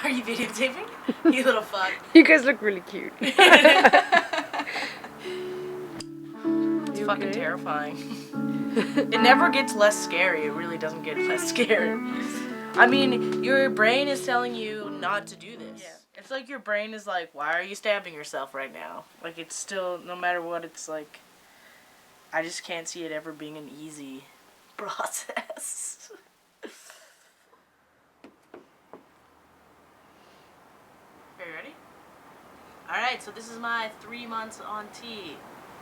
Are you videotaping? You little fuck. You guys look really cute. It's fucking terrifying. It never gets less scary. It really doesn't get less scary. I mean, your brain is telling you not to do this. Yeah. It's like your brain is like, why are you stabbing yourself right now? Like, it's still, no matter what, it's like, I just can't see it ever being an easy process. Are you ready? Alright, so this is my 3 months on T.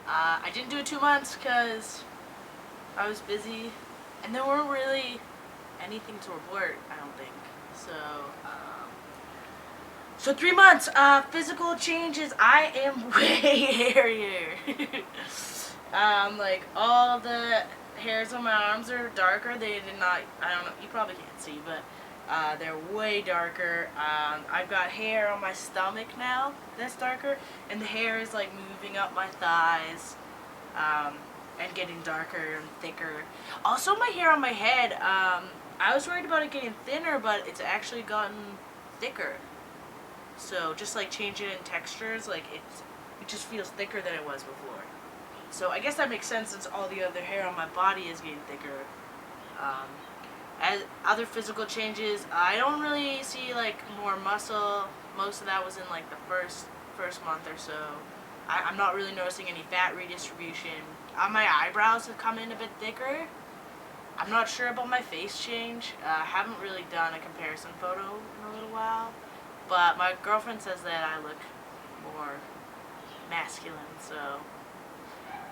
I didn't do it 2 months because I was busy, and there weren't really anything to report, I don't think. So 3 months, physical changes. I am way hairier. Like, all the hairs on my arms are darker. They did not, I don't know, you probably can't see, but they're way darker. I've got hair on my stomach now that's darker, and the hair is like moving up my thighs, and getting darker and thicker. Also, my hair on my head, I was worried about it getting thinner, but it's actually gotten thicker. So just like changing in textures, like it just feels thicker than it was before. So I guess that makes sense since all the other hair on my body is getting thicker. As other physical changes, I don't really see like more muscle. Most of that was in like the first month or so. I'm not really noticing any fat redistribution. My eyebrows have come in a bit thicker. I'm not sure about my face change. I haven't really done a comparison photo in a little while. But my girlfriend says that I look more masculine, so.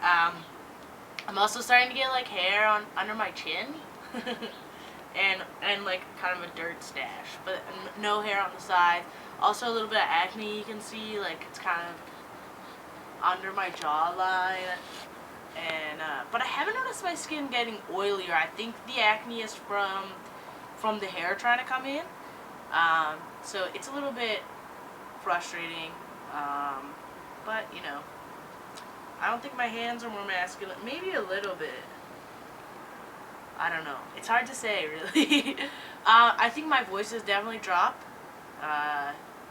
I'm also starting to get like hair under my chin. and like kind of a dirt stash, but no hair on the sides. Also a little bit of acne you can see, like it's kind of under my jawline. And but I haven't noticed my skin getting oilier. I think the acne is from the hair trying to come in. So it's a little bit frustrating. But you know, I don't think my hands are more masculine. Maybe a little bit. I don't know. It's hard to say, really. I think my voice has definitely dropped,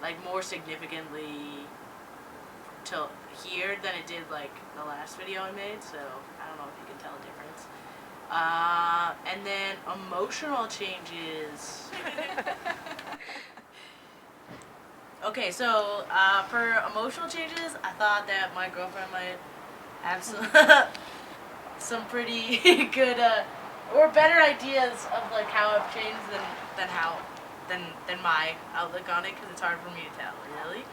like more significantly to here than it did like the last video I made. So I don't know if you can tell a difference. And then emotional changes. Okay, so for emotional changes, I thought that my girlfriend might have some pretty good or better ideas of like how I've changed than my outlook on it, because it's hard for me to tell, really.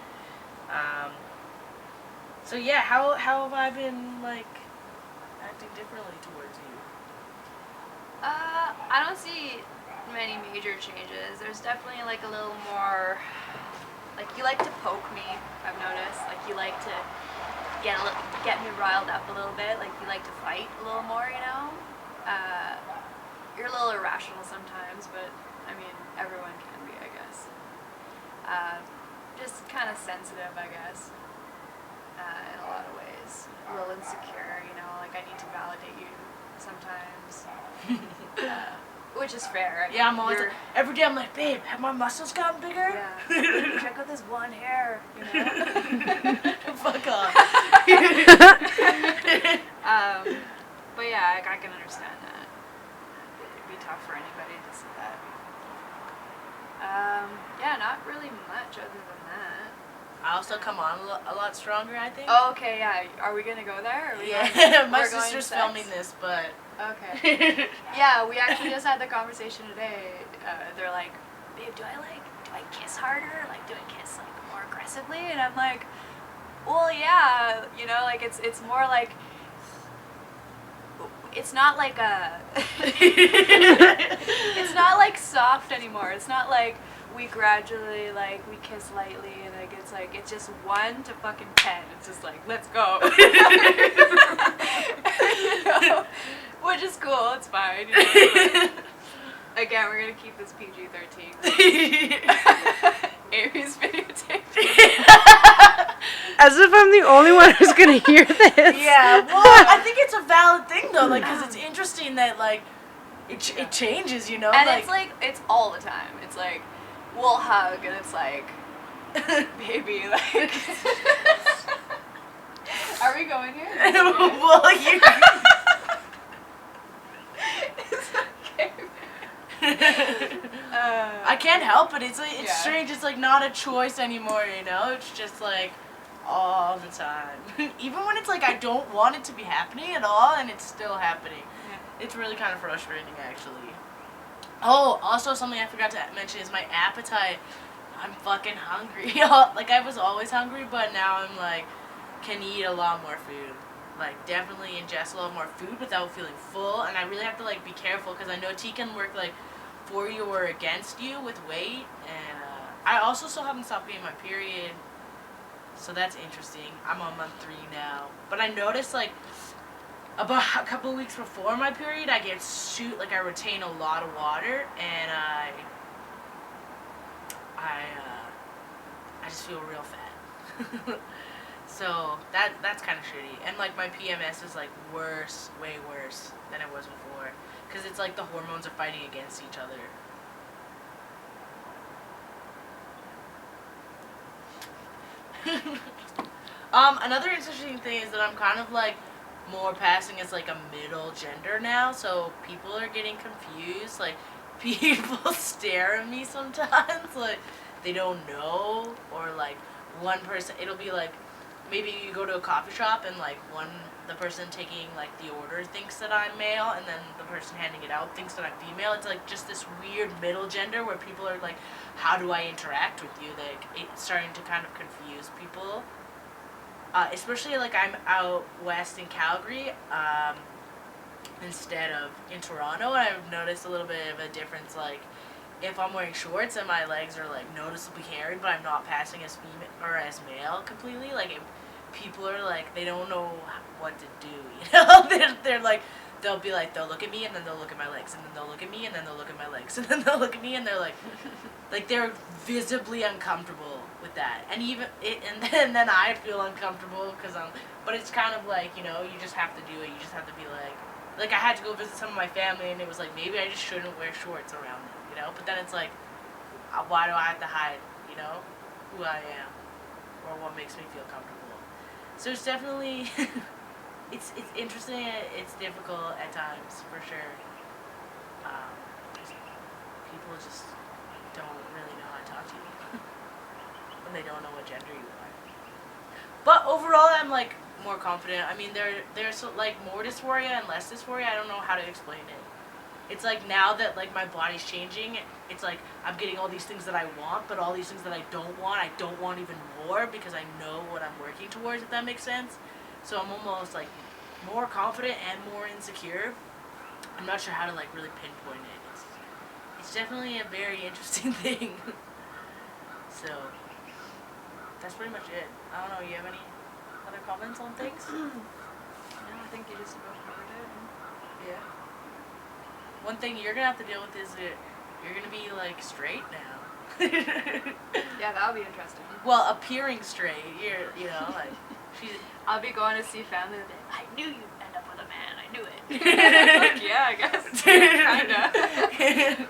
So yeah, how have I been like acting differently towards you? I don't see many major changes. There's definitely like a little more, like you like to poke me, I've noticed. Like you like to get me riled up a little bit. Like you like to fight a little more, you know? You're a little irrational sometimes, but I mean, everyone can be, I guess. Just kind of sensitive, I guess, in a lot of ways. A little insecure, you know, like I need to validate you sometimes. Which is fair. Yeah, I'm always every day I'm like, babe, have my muscles gotten bigger? Yeah. Check out this one hair, you know? Fuck off. But yeah, I can understand that. It'd be tough for anybody to see that. Yeah, not really much other than that. I also come on a lot stronger, I think. Oh, okay, yeah. Are we gonna go there? Are we yeah, my sister's filming this, but... Okay. Yeah, we actually just had the conversation today. They're like, babe, do I kiss harder? Like, do I kiss like more aggressively? And I'm like, well, yeah, you know, like it's more like, it's not like a, it's not like soft anymore. It's not like we gradually, like, we kiss lightly and like it's just 1 to fucking 10. It's just like, let's go. You know? Which is cool, it's fine. You know? Again, we're gonna keep this PG-13. Amy's videotaping. As if I'm the only one who's gonna hear this. Yeah, well, I think it's a valid thing though, like, because it's interesting that, like, it changes, you know. And it's like it's all the time. It's like we'll hug, and it's like, baby, like, are we going here? Well, you. It's okay. I can't help it. It's like it's Yeah. strange. It's like not a choice anymore, you know. It's just like all the time. Even when it's like I don't want it to be happening at all, and it's still happening. Yeah. It's really kind of frustrating, actually. Oh, also something I forgot to mention is my appetite. I'm fucking hungry. Like I was always hungry, but now I'm like can eat a lot more food. Like definitely ingest a lot more food without feeling full, and I really have to like be careful because I know tea can work like for you or against you with weight, and I also still haven't stopped getting my period, so that's interesting. I'm on month 3 now, but I noticed like about a couple of weeks before my period, I get I retain a lot of water, and I just feel real fat. So that's kind of shitty, and like my PMS is like worse, way worse than it was before, because it's like the hormones are fighting against each other. Another interesting thing is that I'm kind of like more passing as like a middle gender now, so people are getting confused. Like people stare at me sometimes, like they don't know, or like one person, it'll be like maybe you go to a coffee shop and like the person taking like the order thinks that I'm male, and then the person handing it out thinks that I'm female. It's like just this weird middle gender where people are like, how do I interact with you? Like it's starting to kind of confuse people. Especially like I'm out west in Calgary instead of in Toronto, and I've noticed a little bit of a difference. Like if I'm wearing shorts and my legs are like noticeably hairy, but I'm not passing as female or as male completely. Like if people are like they don't know what to do. You know, they're like they'll be like they'll look at me and then they'll look at my legs and then they'll look at me and then they'll look at my legs and then they'll look at me and they're like they're visibly uncomfortable with that, and then I feel uncomfortable because but it's kind of like, you know, you just have to do it. You just have to be like I had to go visit some of my family, and it was like maybe I just shouldn't wear shorts around them, you know. But then it's like, why do I have to hide, you know, who I am or what makes me feel comfortable? So it's definitely it's interesting. It's difficult at times for sure. People just don't really know how to talk to you when they don't know what gender you are. But overall, I'm like more confident. I mean, there's like more dysphoria and less dysphoria. I don't know how to explain it. It's like now that like my body's changing, it's like I'm getting all these things that I want, but all these things that I don't want even more because I know what I'm working towards, if that makes sense. So I'm almost like more confident and more insecure. I'm not sure how to like really pinpoint it. It's definitely a very interesting thing. So that's pretty much it. I don't know, you have any other comments on things? No, I think you just about covered it. Yeah. One thing you're gonna have to deal with is that you're gonna be like straight now. Yeah, that'll be interesting. Well, appearing straight. You know, like she's. I'll be going to see family and I knew you'd end up with a man. I knew it. Like, yeah, I guess. Kinda.